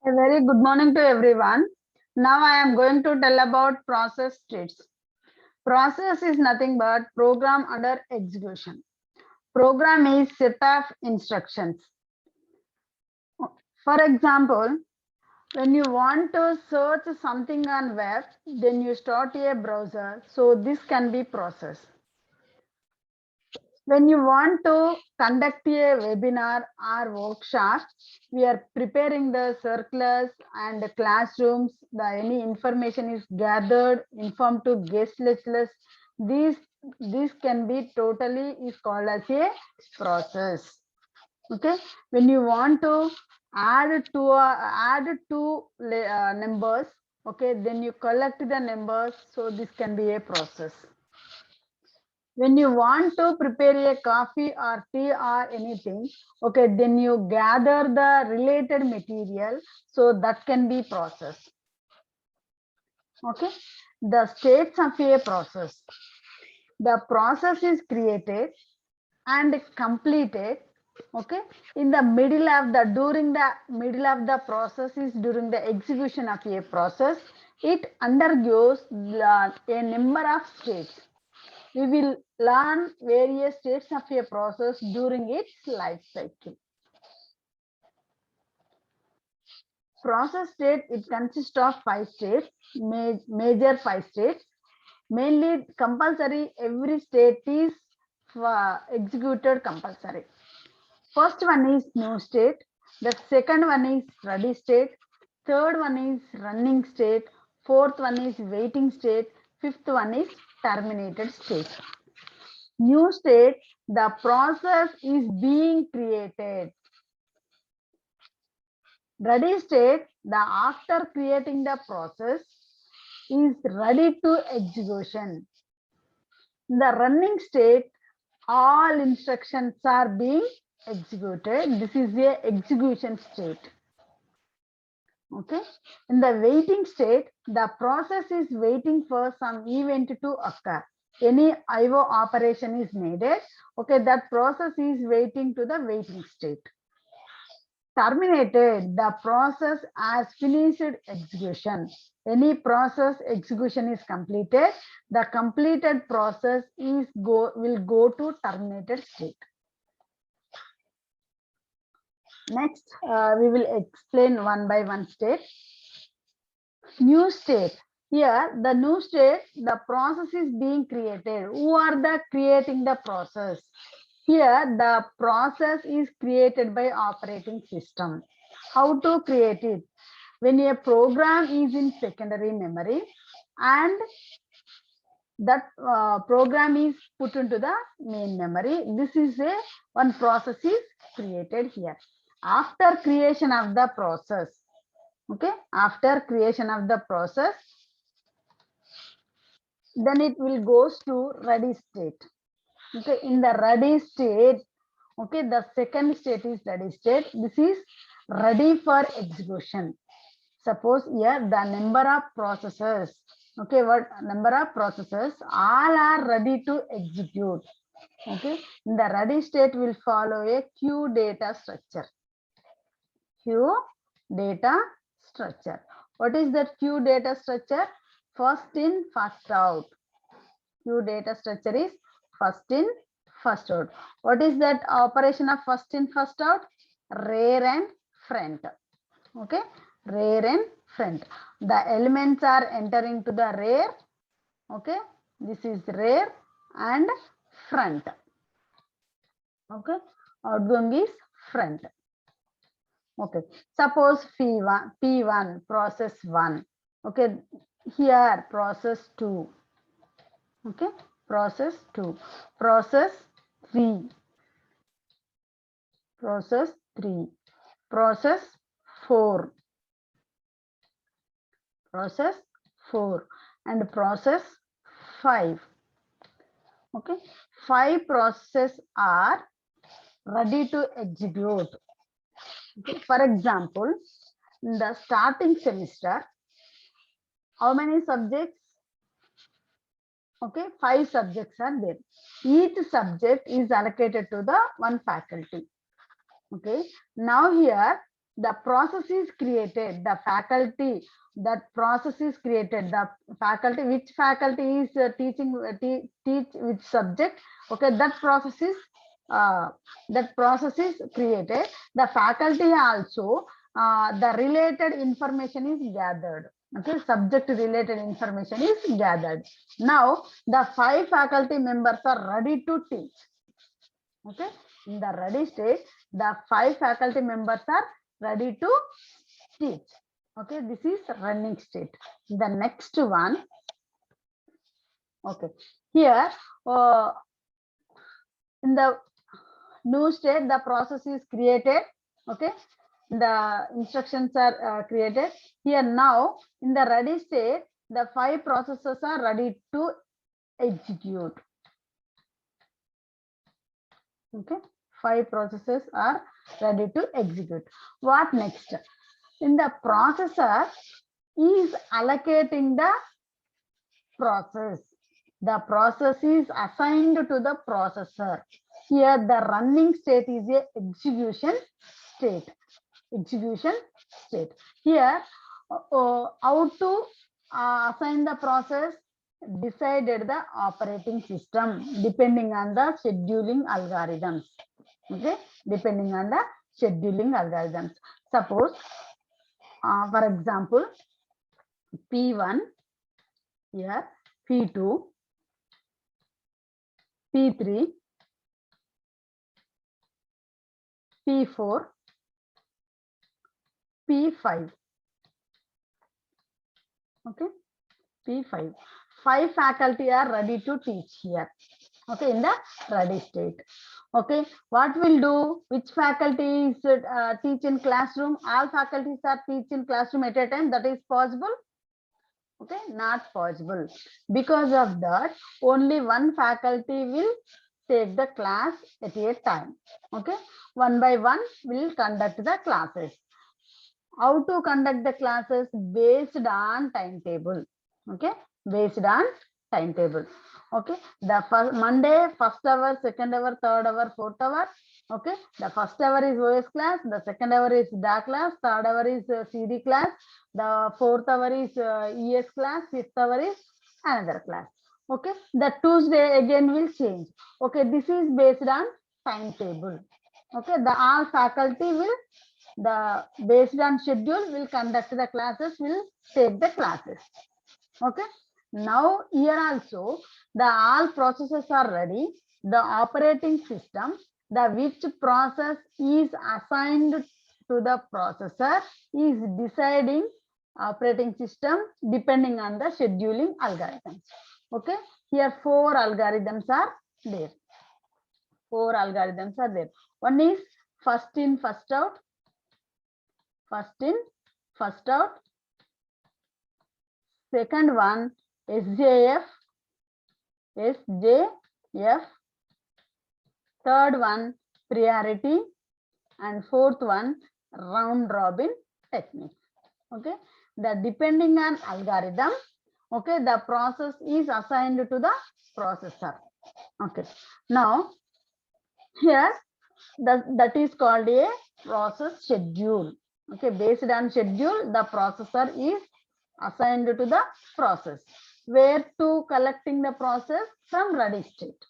A very good morning to everyone. Now I am going to tell about process states. Process is nothing but program under execution. Program is set of instructions. For example, when you want to search something on web, then you start a browser. So this can be process. When you want to conduct a webinar or workshop, we are preparing the circulars and the classrooms, any information is gathered, informed to guest lecturers. These can be totally is called as a process. Okay, when you want to add two numbers, okay, then you collect the numbers, so this can be a process. When you want to prepare a coffee or tea or anything, okay, then you gather the related material, so that can be process. Okay, the states of a process. The process is created and completed. Okay, in the middle of the during the middle of the process is during the execution of a process, it undergoes a number of states. We will learn various states of a process during its life cycle. Process state, it consists of 5 states, major 5 states. Mainly compulsory, every state is executed compulsory. First one is new state, the second one is ready state, third one is running state, fourth one is waiting state, fifth one is terminated state. New state, the process is being created. Ready state, the after creating the process is ready to execution. The running state, all instructions are being executed. This is a execution state. Okay. In the waiting state, the process is waiting for some event to occur. Any IO operation is needed. Okay, that process is waiting to the waiting state. Terminated, the process has finished execution. Any process execution is completed, the completed process will go to terminated state. Next, we will explain one by one state. New state. Here, the new state, the process is being created. Who are the creating the process? Here, the process is created by operating system. How to create it? When a program is in secondary memory and that program is put into the main memory, this is one process is created here. After creation of the process, okay, after creation of the process, then it will goes to ready state. Okay, in the ready state, okay, the second state is ready state. This is ready for execution. Suppose here the number of processes, okay, what number of processes, all are ready to execute. Okay, in the ready state will follow a queue data structure. Queue data structure. What is that queue data structure? First in, first out. Queue data structure is first in, first out. What is that operation of first in, first out? Rear and front. Okay, rear and front. The elements are entering to the rear. Okay, this is rear and front. Okay, outgoing is front. Okay, suppose P1 process 1. Okay, here process 2. Okay, process 2, process 3, process 3, process 4, process 4, and process 5. Okay, 5 processes are ready to execute. Okay. For example, in the starting semester, how many subjects? Okay, 5 subjects are there. Each subject is allocated to the one faculty. Okay, now here the process is created, the faculty, that process is created, the faculty, which faculty is teaching, teach which subject, okay, that process is created. The faculty also, the related information is gathered, okay, subject related information is gathered. Now the 5 faculty members are ready to teach, okay. In the ready state, the 5 faculty members are ready to teach, okay. This is running state. The next one, okay, here in the new state, the process is created, okay, the instructions are created here. Now in the ready state, the 5 processes are ready to execute, okay. 5 processes are ready to execute. What next? In the processor is allocating the process. The process is assigned to the processor. Here the running state is a execution state. Execution state. Here how to assign the process, decided the operating system depending on the scheduling algorithms, okay, depending on the scheduling algorithms. Suppose for example, P1 here, P2, P3, P4, P5, okay, P5. 5 faculty are ready to teach here, okay, in the ready state. Okay, what will do? Which faculty is teach in classroom? All faculties are teach in classroom at a time. That is possible? Okay, not possible. Because of that, only one faculty will take the class at a time. Okay, one by one will conduct the classes. How to conduct the classes? Based on timetable. Okay, based on timetable. Okay, the first Monday, first hour, second hour, third hour, fourth hour. Okay, the first hour is OS class, the second hour is DA class, third hour is CD class, the fourth hour is ES class, fifth hour is another class. Okay, the Tuesday again will change. Okay, this is based on timetable. Okay, the all faculty will, the based on schedule will conduct the classes, will take the classes. Okay, now here also the all processes are ready. The operating system, the which process is assigned to the processor, is deciding operating system depending on the scheduling algorithms. Okay, here 4 algorithms are there. 4 algorithms are there. One is first in, first out. First in, first out. Second one, SJF. SJF. Third one, priority. And fourth one, round robin technique. Okay, the depending on algorithm, okay, the process is assigned to the processor. Okay, now here that is called a process schedule. Okay, based on schedule, the processor is assigned to the process. Where to collecting the process? From ready state.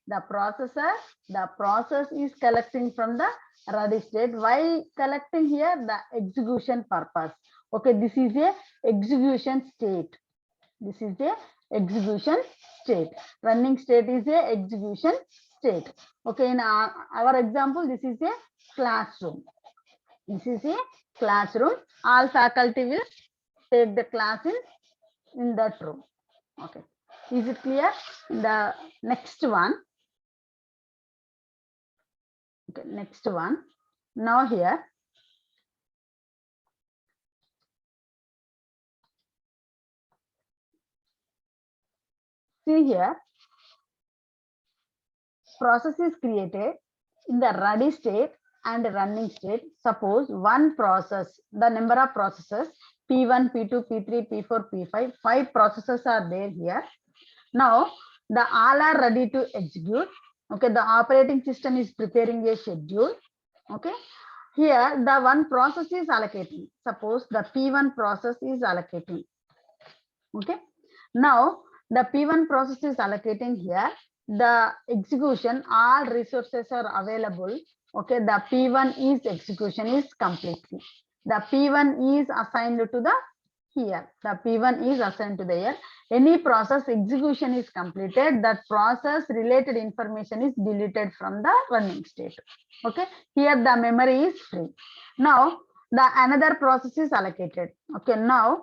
The processor, the process is collecting from the ready state. Why collecting here? The execution purpose. Okay, this is a execution state. This is a execution state. Running state is a execution state. Okay, in our example, this is a classroom. This is a classroom. All faculty will take the class in that room. Okay, is it clear? The next one. Okay, next one. Now here, see here, process is created in the ready state and running state. Suppose one process, the number of processes P1, P2, P3, P4, P5, 5 processes are there here. Now the all are ready to execute. Okay, the operating system is preparing a schedule. Okay, here the one process is allocating. Suppose the P1 process is allocating. Okay, now the P1 process is allocating here. The execution, all resources are available. Okay, the P1 is execution is completely. The P1 is assigned to the here. The P1 is assigned to the here. Any process execution is completed, that process related information is deleted from the running state. Okay, here the memory is free. Now the another process is allocated. Okay, now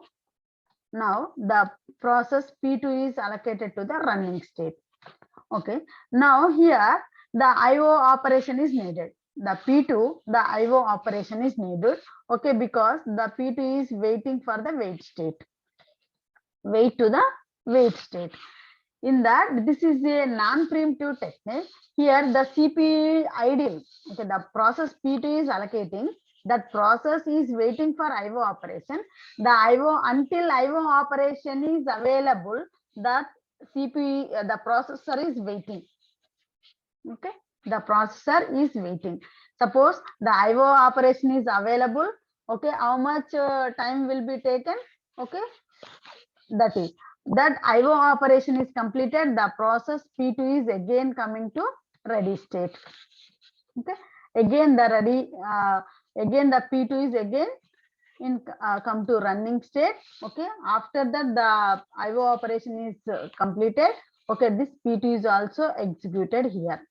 the process P2 is allocated to the running state. Okay, now here the IO operation is needed. The P2, the IO operation is needed. Okay, because the P2 is waiting for the wait state. Wait to the wait state. In that, this is a non-preemptive technique. Here the CPU is idle. Okay, the process P2 is allocating. That process is waiting for IO operation. The IO, until IO operation is available, that CPU, the processor is waiting. Okay, the processor is waiting. Suppose the IO operation is available. Okay, how much time will be taken? Okay, that is that IO operation is completed. The process P2 is again coming to ready state. Okay, again the ready, again the P2 is again in come to running state. Okay, after that the IO operation is completed. Okay, this P2 is also executed here.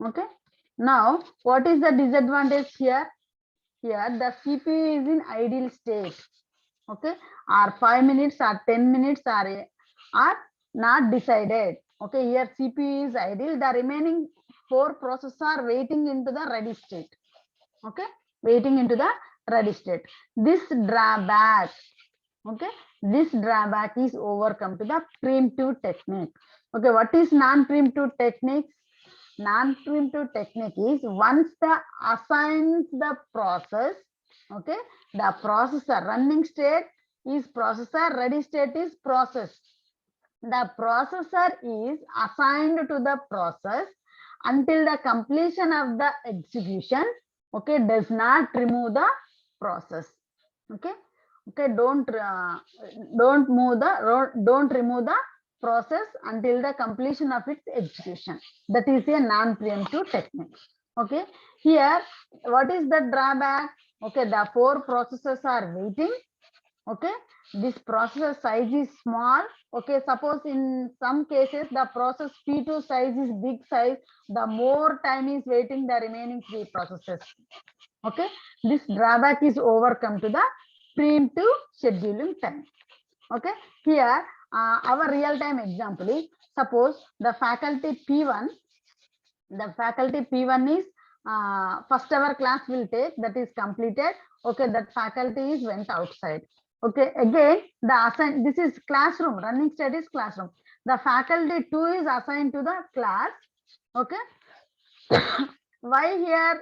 Okay, now what is the disadvantage here? Here the CPU is in idle state. Okay, or 5 minutes or 10 minutes are not decided. Okay, here CPU is idle. The remaining 4 processes are waiting into the ready state. Okay, waiting into the ready state. This drawback, okay, this drawback is overcome to the preemptive technique. Okay, what is non-preemptive technique? Non-preemptive technique is once the assigns the process, okay, the processor running state is processor, ready state is process. The processor is assigned to the process until the completion of the execution. Okay, does not remove the process. Okay, okay, don't remove the process until the completion of its execution. That is a non-preemptive technique. Okay, here what is the drawback? Okay, the 4 processes are waiting. Okay, this processor size is small. Okay, suppose in some cases the process P2 size is big size, the more time is waiting the remaining 3 processes. Okay, this drawback is overcome to the preemptive scheduling time. Okay, here our real-time example is, suppose the faculty P1 is first hour class will take, that is completed. Okay, that faculty is went outside. Okay, again the this is classroom, running state is classroom. The faculty 2 is assigned to the class. Okay, why here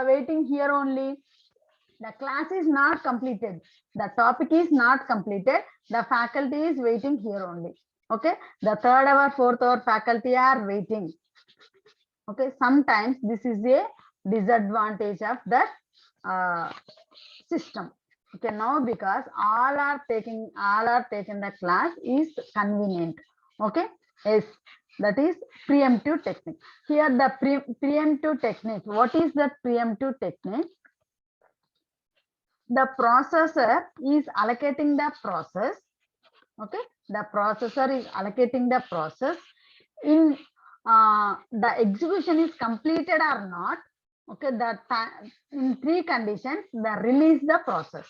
waiting here only? The class is not completed, the topic is not completed, the faculty is waiting here only. Okay, the 3rd hour, 4th hour faculty are waiting. Okay, sometimes this is a disadvantage of that system. Okay, now because all are taking the class is convenient. Okay, yes, that is preemptive technique. Here the preemptive technique. What is the preemptive technique? The processor is allocating the process. Okay, the processor is allocating the process in the execution is completed or not. Okay, that in 3 conditions, the release the process.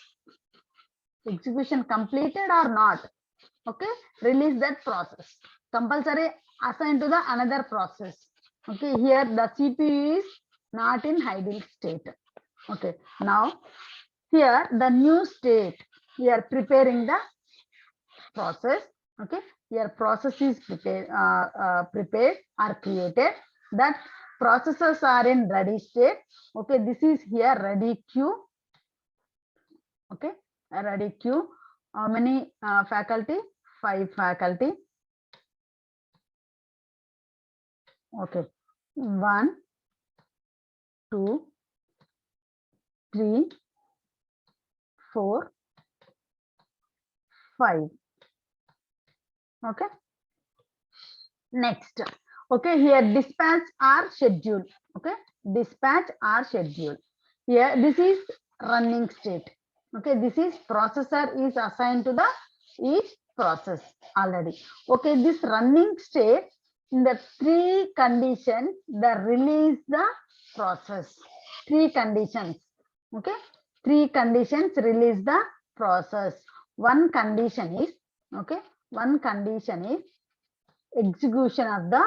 Execution completed or not. Okay, release that process. Compulsory assigned to the another process. Okay, here the CPU is not in idle state. Okay, now here the new state, we are preparing the process. Okay, here process is prepared or created. That processes are in ready state. Okay, this is here ready queue. Okay, a ready queue. How many faculty? 5 faculty. Okay, 1, 2, 3, 4, 5. Okay. Next. Okay, here dispatch or schedule. Okay, dispatch or schedule. Here this is running state. Okay, this is processor is assigned to the each process already. Okay, this running state in the 3 conditions the release the process. 3 conditions. Okay, 3 conditions release the process. One condition is one condition is execution of the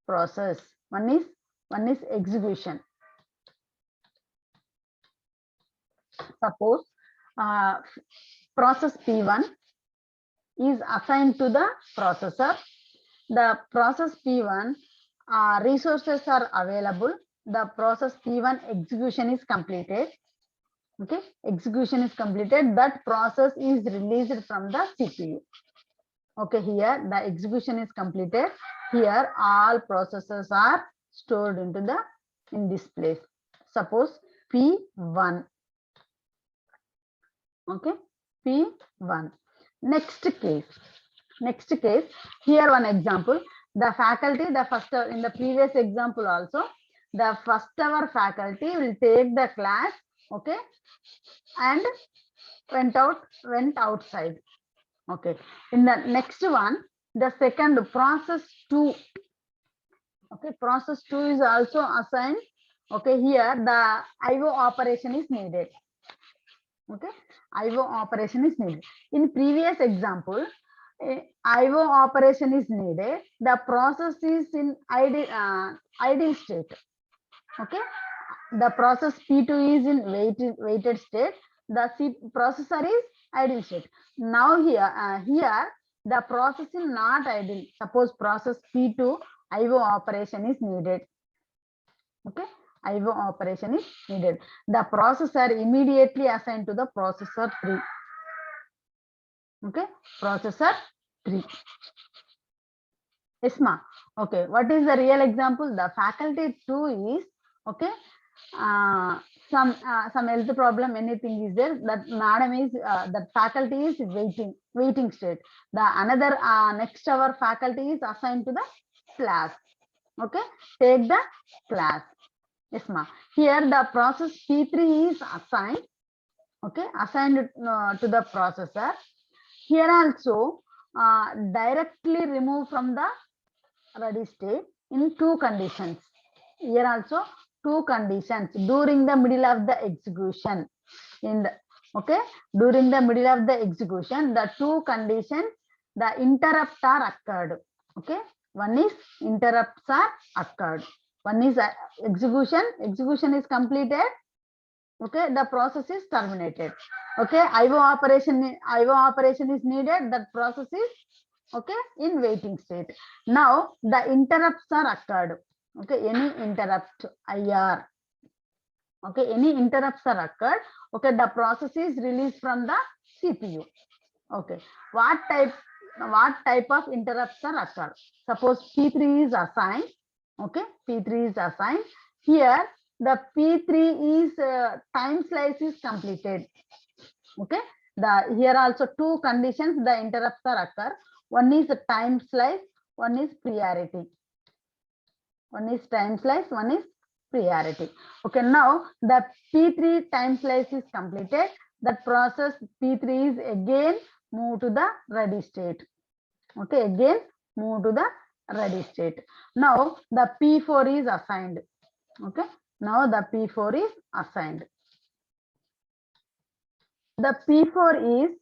process. One is execution. Suppose process P1 is assigned to the processor. The process P1 resources are available. The process P1 execution is completed. Okay, execution is completed. That process is released from the CPU. Okay, here the execution is completed. Here all processes are stored into the in this place. Suppose P1. Okay, P1. Next case. Here one example. The faculty, the first in the previous example also, the first hour faculty will take the class. Okay, and went outside. Okay, in the next one, the second process 2. Okay, process 2 is also assigned. Okay, here the IO operation is needed. Okay, IO operation is needed. In previous example, IO operation is needed. The process is in idle state. Okay, the process P2 is in waited state. The processor is idle state. Now here the process is not idle. Suppose process P2 IO operation is needed. Okay, IO operation is needed. The processor immediately assigned to the processor 3. Okay, processor 3. Isma. Okay, what is the real example? The faculty 2 is okay. Some health problem, anything is there, that madam is that faculty is waiting state. The another next hour faculty is assigned to the class. Okay, take the class. Yes, ma. Here the process P3 is assigned. Okay, assigned to the processor. Here also directly remove from the ready state in 2 conditions. Here also 2 conditions during the middle of the execution. In the during the middle of the execution, the 2 conditions, the interrupts are occurred. Okay, one is interrupts are occurred. One is execution is completed. Okay, the process is terminated. Okay, IO operation is needed. That process is okay in waiting state. Now the interrupts are occurred. Okay, any interrupt IR. Okay, any interrupts are occurred. Okay, the process is released from the CPU. Okay, what type of interrupts are occurred? Suppose P3 is assigned. Okay, P3 is assigned. Here the P3 is time slice is completed. Okay, here also 2 conditions the interrupts are occur. One is time slice, one is priority. One is time slice, one is priority. Okay, now the P3 time slice is completed. That process P3 is again move to the ready state. Okay, again move to the ready state. Now the P4 is assigned. Okay, now the P4 is assigned. The P4 is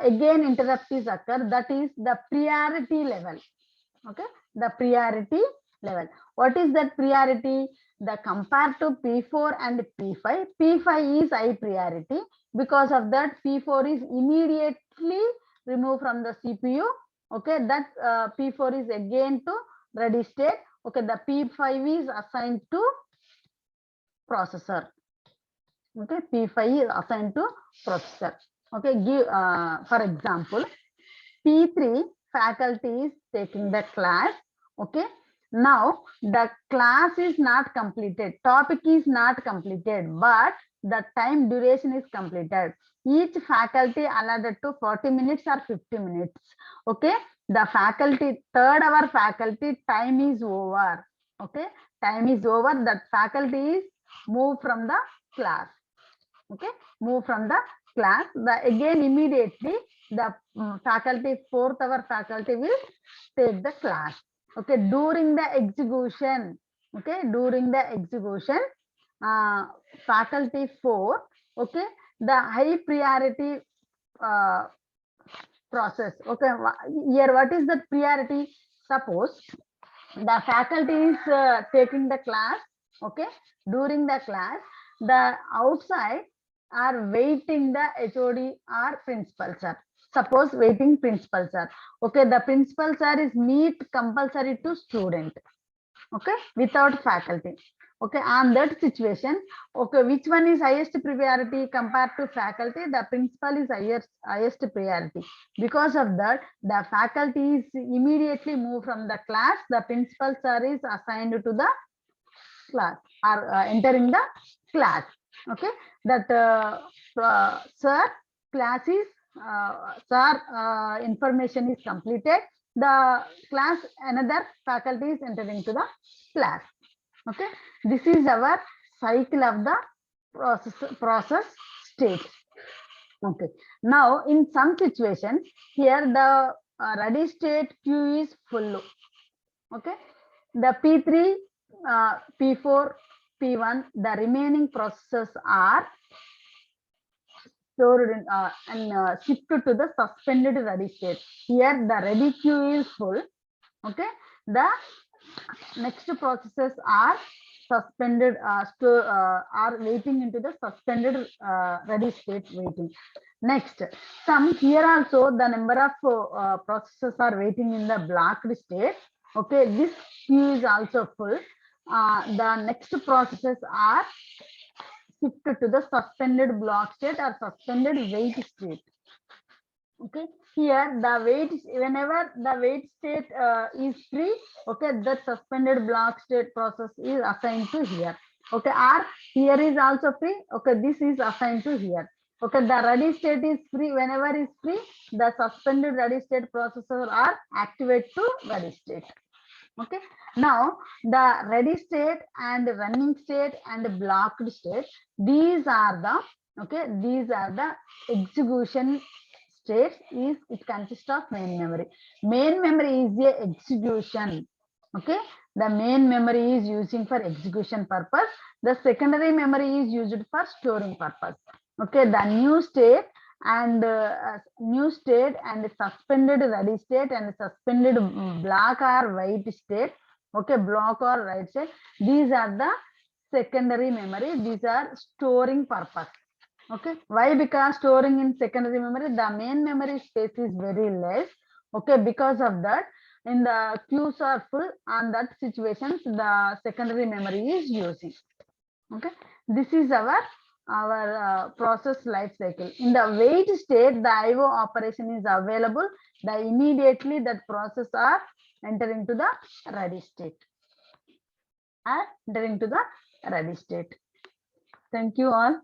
again interrupt is occur. That is the priority level. Okay, the priority level. What is that priority? The compared to P4 and P5, P5 is high priority. Because of that, P4 is immediately removed from the CPU. Okay, that P4 is again to ready state. Okay, the P5 is assigned to processor. Okay, P5 is assigned to processor. Okay, give for example, P3 faculty is taking the class. Okay, Now the class is not completed, topic is not completed, but the time duration is completed. Each faculty allotted to 40 minutes or 50 minutes. Okay, the faculty, third hour faculty time is over. Okay, time is over, that faculty is moved from the class. Okay, move from the class. The again immediately the faculty, fourth hour faculty will take the class. Okay, during the execution. Okay, during the execution, faculty 4. Okay, the high priority uh, process. Okay, here what is the priority? Suppose the faculty is taking the class. Okay, during the class, the outside are waiting the HOD or principal sir. Suppose waiting principal sir. Okay, the principal sir is meet compulsory to student. Okay, without faculty. Okay, on that situation, okay, which one is highest priority compared to faculty? The principal is highest priority. Because of that, the faculty is immediately moved from the class. The principal sir is assigned to the class or entering the class. Okay, that sir, class is sir, information is completed. The class, another faculty is entering to the class. Okay, this is our cycle of the process state. Okay, now in some situation, here the ready state queue is full. Okay, the P3, P4, P1, the remaining processes are stored in, and shifted to the suspended ready state. Here the ready queue is full. Okay, the next processes are suspended, are waiting into the suspended ready state waiting. Next, some here also the number of processes are waiting in the blocked state. Okay, this queue is also full. The next processes are shifted to the suspended block state or suspended wait state. Okay, here the wait, whenever the wait state is free, okay, the suspended block state process is assigned to here. Okay, or here is also free. Okay, this is assigned to here. Okay, the ready state is free. Whenever is free, the suspended ready state processes are activate to ready state. Okay, now the ready state and running state and blocked state, these are the, okay, these are the execution states. Is it consists of main memory. Main memory is a execution. Okay, the main memory is using for execution purpose. The secondary memory is used for storing purpose. Okay, the new state and suspended ready state and suspended block or wait state. Okay, block or write state, these are the secondary memory. These are storing purpose. Okay, why? Because storing in secondary memory, the main memory space is very less. Okay, because of that, in the queues are full, on that situations the secondary memory is using. Okay, this is our process life cycle. In the wait state, the IO operation is available. The immediately that process are enter into the ready state. Enter into the ready state. Thank you all.